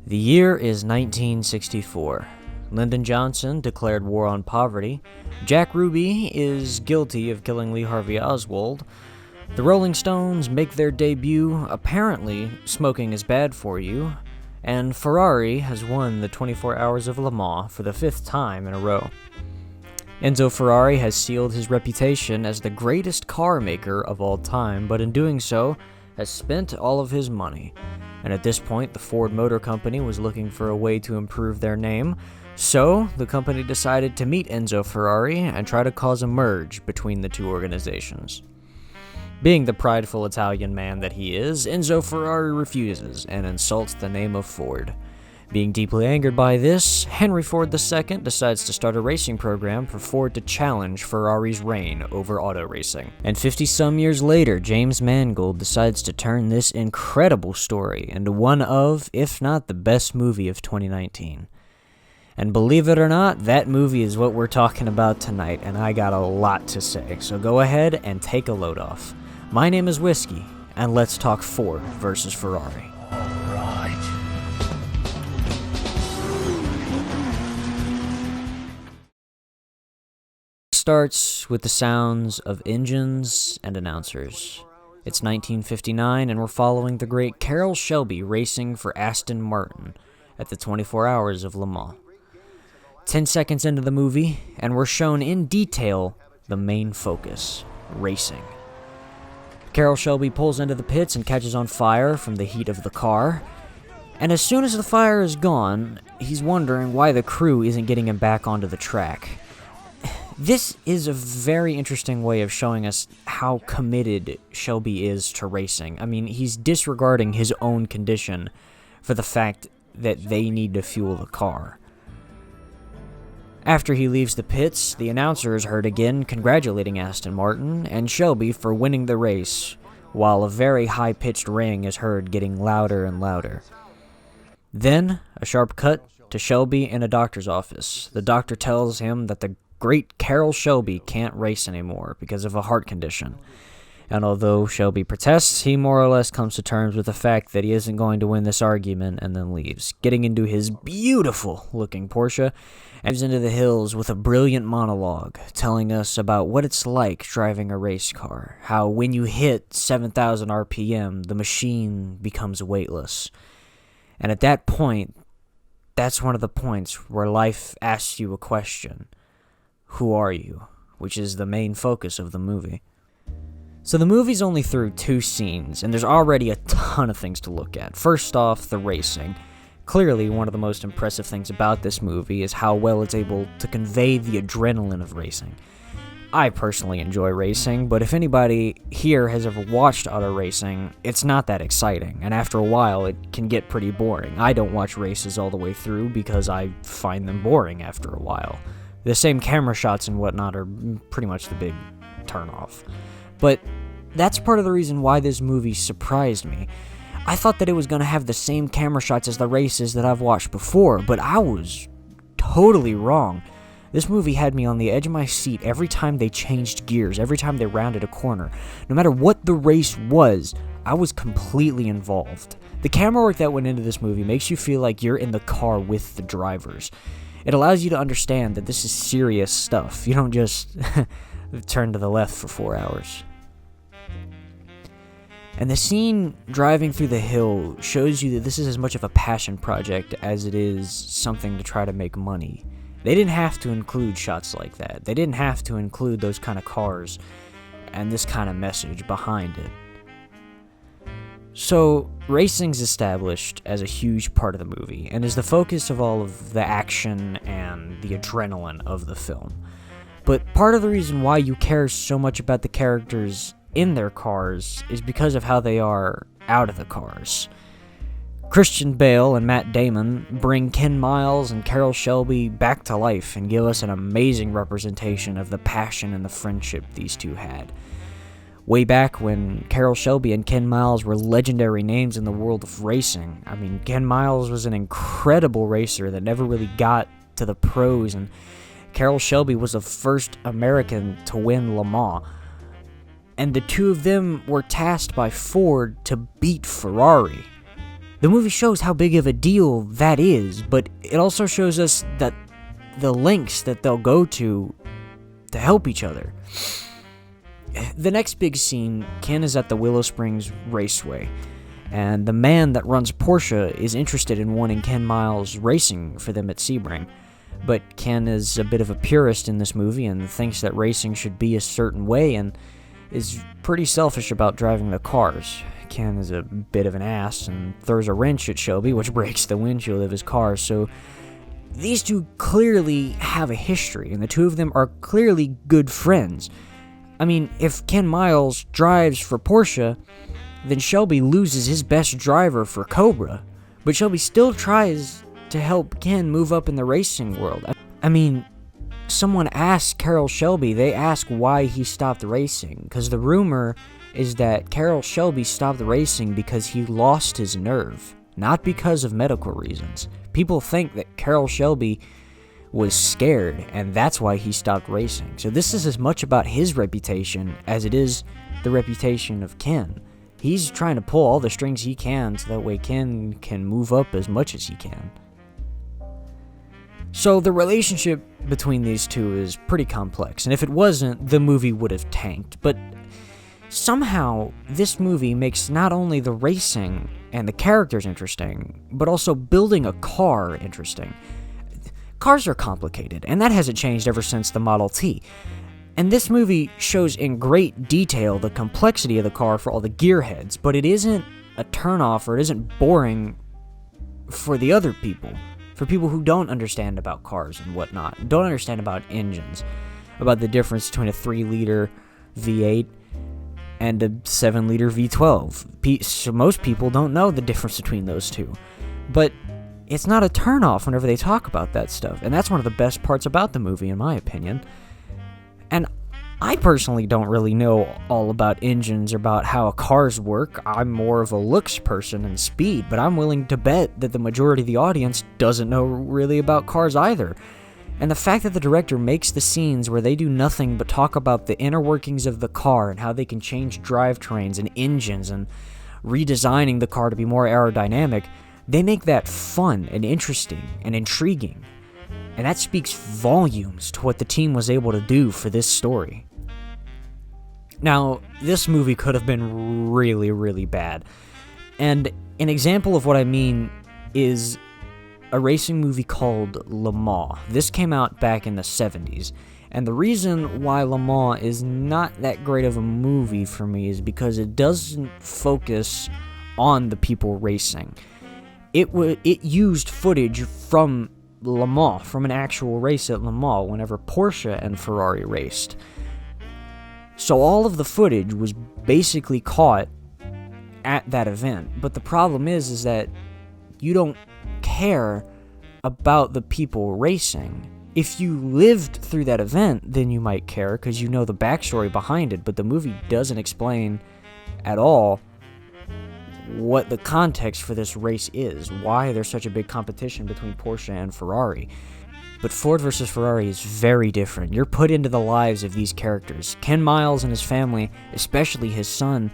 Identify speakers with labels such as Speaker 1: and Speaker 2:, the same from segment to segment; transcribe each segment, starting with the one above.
Speaker 1: The year is 1964. Lyndon Johnson declared war on poverty. Jack Ruby is guilty of killing Lee Harvey Oswald. The Rolling Stones make their debut. Apparently, smoking is bad for you. And Ferrari has won the 24 Hours of Le Mans for the 5th time in a row. Enzo Ferrari has sealed his reputation as the greatest car maker of all time, but in doing so, has spent all of his money. And at this point, the Ford Motor Company was looking for a way to improve their name, so the company decided to meet Enzo Ferrari and try to cause a merge between the two organizations. Being the prideful Italian man that he is, Enzo Ferrari refuses and insults the name of Ford. Being deeply angered by this, Henry Ford II decides to start a racing program for Ford to challenge Ferrari's reign over auto racing. And 50-some years later, James Mangold decides to turn this incredible story into one of, if not the best movie of 2019. And believe it or not, that movie is what we're talking about tonight, and I got a lot to say, so go ahead and take a load off. My name is Whiskey, and let's talk Ford versus Ferrari. Starts with the sounds of engines and announcers. It's 1959, and we're following the great Carroll Shelby racing for Aston Martin at the 24 Hours of Le Mans. 10 seconds into the movie, and we're shown in detail the main focus, racing. Carroll Shelby pulls into the pits and catches on fire from the heat of the car, and as soon as the fire is gone, he's wondering why the crew isn't getting him back onto the track. This is a very interesting way of showing us how committed Shelby is to racing. I mean, he's disregarding his own condition for the fact that they need to fuel the car. After he leaves the pits, the announcer is heard again congratulating Aston Martin and Shelby for winning the race, while a very high-pitched ring is heard getting louder and louder. Then, a sharp cut to Shelby in a doctor's office. The doctor tells him that the great Carroll Shelby can't race anymore because of a heart condition. And although Shelby protests, he more or less comes to terms with the fact that he isn't going to win this argument and then leaves, getting into his beautiful-looking Porsche and moves into the hills with a brilliant monologue telling us about what it's like driving a race car, how when you hit 7,000 RPM, the machine becomes weightless. And at that point, that's one of the points where life asks you a question. Who are you? Which is the main focus of the movie. So the movie's only through 2 scenes, and there's already a ton of things to look at. First off, the racing. Clearly, one of the most impressive things about this movie is how well it's able to convey the adrenaline of racing. I personally enjoy racing, but if anybody here has ever watched auto racing, it's not that exciting, and after a while, it can get pretty boring. I don't watch races all the way through because I find them boring after a while. The same camera shots and whatnot are pretty much the big turnoff. But that's part of the reason why this movie surprised me. I thought that it was going to have the same camera shots as the races that I've watched before, but I was totally wrong. This movie had me on the edge of my seat every time they changed gears, every time they rounded a corner. No matter what the race was, I was completely involved. The camera work that went into this movie makes you feel like you're in the car with the drivers. It allows you to understand that this is serious stuff. You don't just turn to the left for 4 hours. And the scene driving through the hill shows you that this is as much of a passion project as it is something to try to make money. They didn't have to include shots like that. They didn't have to include those kind of cars and this kind of message behind it. So, racing's established as a huge part of the movie, and is the focus of all of the action and the adrenaline of the film. But part of the reason why you care so much about the characters in their cars is because of how they are out of the cars. Christian Bale and Matt Damon bring Ken Miles and Carroll Shelby back to life and give us an amazing representation of the passion and the friendship these two had. Way back when Carroll Shelby and Ken Miles were legendary names in the world of racing. I mean, Ken Miles was an incredible racer that never really got to the pros, and Carroll Shelby was the first American to win Le Mans. And the two of them were tasked by Ford to beat Ferrari. The movie shows how big of a deal that is, but it also shows us that the lengths that they'll go to help each other. The next big scene, Ken is at the Willow Springs Raceway, and the man that runs Porsche is interested in wanting Ken Miles racing for them at Sebring. But Ken is a bit of a purist in this movie and thinks that racing should be a certain way and is pretty selfish about driving the cars. Ken is a bit of an ass and throws a wrench at Shelby, which breaks the windshield of his car. So these two clearly have a history, and the two of them are clearly good friends. I mean, if Ken Miles drives for Porsche, then Shelby loses his best driver for Cobra, but Shelby still tries to help Ken move up in the racing world. I mean, someone asked Carroll Shelby, they asked why he stopped racing, because the rumor is that Carroll Shelby stopped racing because he lost his nerve, not because of medical reasons. People think that Carroll Shelby was scared, and that's why he stopped racing. So this is as much about his reputation as it is the reputation of Ken. He's trying to pull all the strings he can so that way Ken can move up as much as he can. So the relationship between these two is pretty complex, and if it wasn't, the movie would have tanked. But somehow, this movie makes not only the racing and the characters interesting, but also building a car interesting. Cars are complicated, and that hasn't changed ever since the Model T. And this movie shows in great detail the complexity of the car for all the gearheads, but it isn't a turnoff or it isn't boring for the other people. For people who don't understand about cars and whatnot, don't understand about engines, about the difference between a 3-liter V8 and a 7-liter V12. So most people don't know the difference between those two. But it's not a turnoff whenever they talk about that stuff, and that's one of the best parts about the movie, in my opinion. And I personally don't really know all about engines or about how cars work. I'm more of a looks person and speed, but I'm willing to bet that the majority of the audience doesn't know really about cars either. And the fact that the director makes the scenes where they do nothing but talk about the inner workings of the car and how they can change drivetrains and engines and redesigning the car to be more aerodynamic, they make that fun and interesting and intriguing. And that speaks volumes to what the team was able to do for this story. Now, this movie could have been really, really bad. And an example of what I mean is a racing movie called Le Mans. This came out back in the 70s. And the reason why Le Mans is not that great of a movie for me is because it doesn't focus on the people racing. It used footage from Le Mans, from an actual race at Le Mans, whenever Porsche and Ferrari raced. So all of the footage was basically caught at that event. But the problem is that you don't care about the people racing. If you lived through that event, then you might care because you know the backstory behind it, but the movie doesn't explain at all what the context for this race is, why there's such a big competition between Porsche and Ferrari. But Ford versus Ferrari is very different. You're put into the lives of these characters. Ken Miles and his family, especially his son,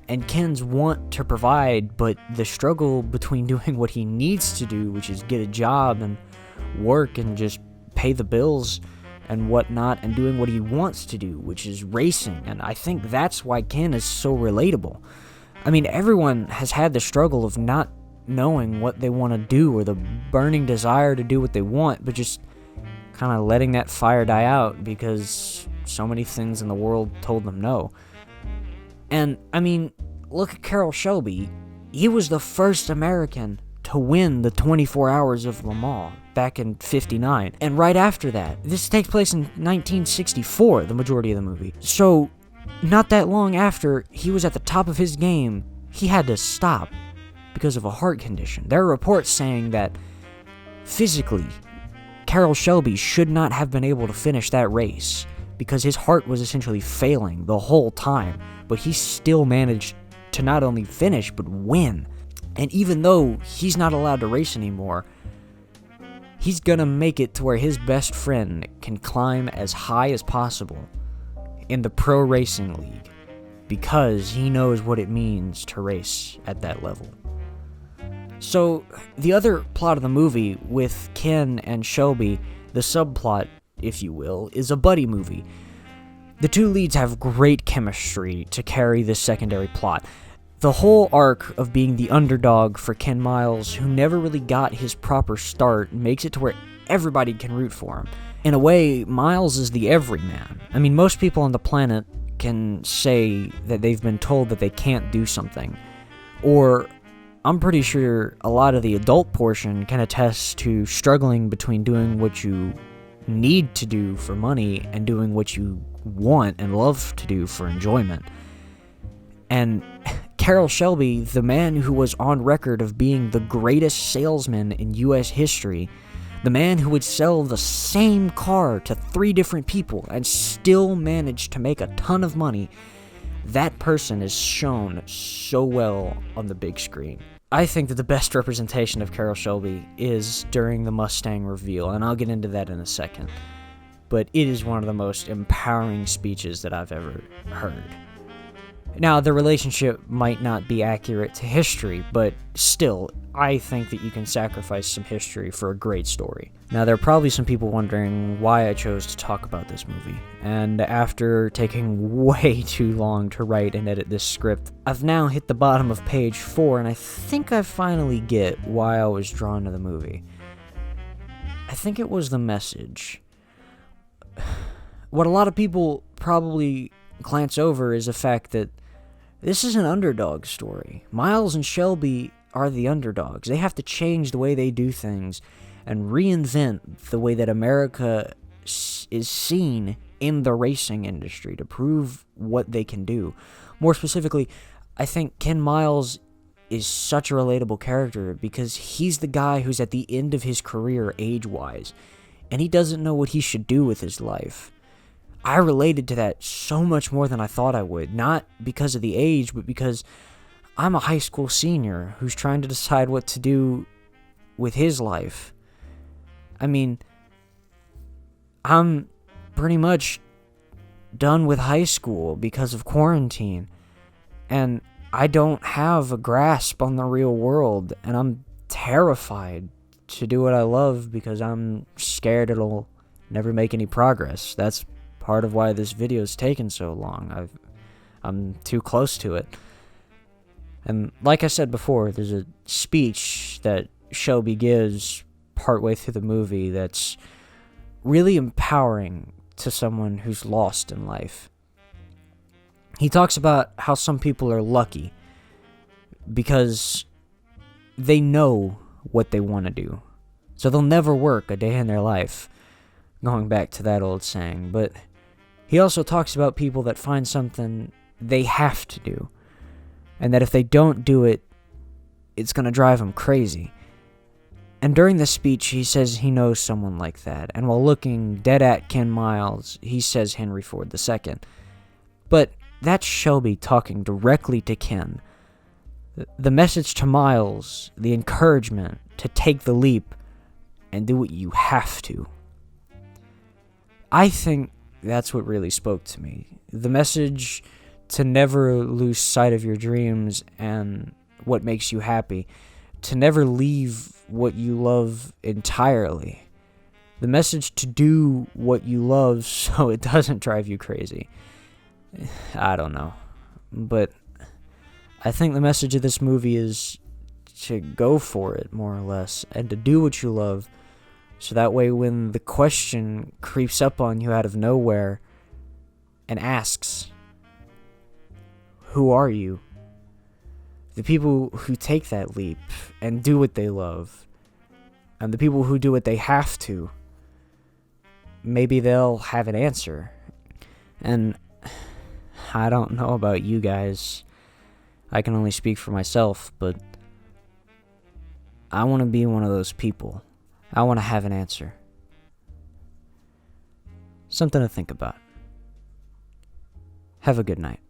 Speaker 1: and Ken's want to provide, but the struggle between doing what he needs to do, which is get a job and work and just pay the bills and whatnot, and doing what he wants to do, which is racing. And I think that's why Ken is so relatable. I mean, everyone has had the struggle of not knowing what they want to do or the burning desire to do what they want, but just kind of letting that fire die out because so many things in the world told them no. And, I mean, look at Carroll Shelby. He was the first American to win the 24 Hours of Le Mans back in '59. And right after that, this takes place in 1964, the majority of the movie. So, not that long after he was at the top of his game, he had to stop because of a heart condition. There are reports saying that physically, Carroll Shelby should not have been able to finish that race because his heart was essentially failing the whole time, but he still managed to not only finish, but win. And even though he's not allowed to race anymore, he's gonna make it to where his best friend can climb as high as possible in the pro racing league because he knows what it means to race at that level. So, the other plot of the movie with Ken and Shelby, the subplot, if you will, is a buddy movie. The two leads have great chemistry to carry this secondary plot. The whole arc of being the underdog for Ken Miles, who never really got his proper start, makes it to where everybody can root for him. In a way, Miles is the everyman. I mean, most people on the planet can say that they've been told that they can't do something. Or, I'm pretty sure a lot of the adult portion can attest to struggling between doing what you need to do for money and doing what you want and love to do for enjoyment. And Carroll Shelby, the man who was on record of being the greatest salesman in U.S. history, the man who would sell the same car to 3 different people and still manage to make a ton of money, that person is shown so well on the big screen. I think that the best representation of Carroll Shelby is during the Mustang reveal, and I'll get into that in a second. But it is one of the most empowering speeches that I've ever heard. Now, the relationship might not be accurate to history, but still, I think that you can sacrifice some history for a great story. Now, there are probably some people wondering why I chose to talk about this movie, and after taking way too long to write and edit this script, I've now hit the bottom of page 4, and I think I finally get why I was drawn to the movie. I think it was the message. What a lot of people probably glance over is the fact that this is an underdog story. Miles and Shelby are the underdogs. They have to change the way they do things and reinvent the way that America is seen in the racing industry to prove what they can do. More specifically, I think Ken Miles is such a relatable character because he's the guy who's at the end of his career age-wise, and he doesn't know what he should do with his life. I related to that so much more than I thought I would, not because of the age, but because I'm a high school senior who's trying to decide what to do with his life. I mean, I'm pretty much done with high school because of quarantine, and I don't have a grasp on the real world, and I'm terrified to do what I love because I'm scared it'll never make any progress. That's part of why this video's taken so long. I'm too close to it. And like I said before, there's a speech that Shelby gives partway through the movie that's really empowering to someone who's lost in life. He talks about how some people are lucky because they know what they want to do. So they'll never work a day in their life, going back to that old saying. But he also talks about people that find something they have to do, and that if they don't do it, it's going to drive them crazy. And during the speech, he says he knows someone like that, and while looking dead at Ken Miles, he says Henry Ford II. But that's Shelby talking directly to Ken. The message to Miles, the encouragement to take the leap and do what you have to. I think that's what really spoke to me. The message to never lose sight of your dreams and what makes you happy. To never leave what you love entirely. The message to do what you love so it doesn't drive you crazy. I don't know. But I think the message of this movie is to go for it, more or less, and to do what you love. So that way when the question creeps up on you out of nowhere and asks, who are you? The people who take that leap and do what they love, and the people who do what they have to, maybe they'll have an answer. And I don't know about you guys. I can only speak for myself, but I want to be one of those people. I want to have an answer. Something to think about. Have a good night.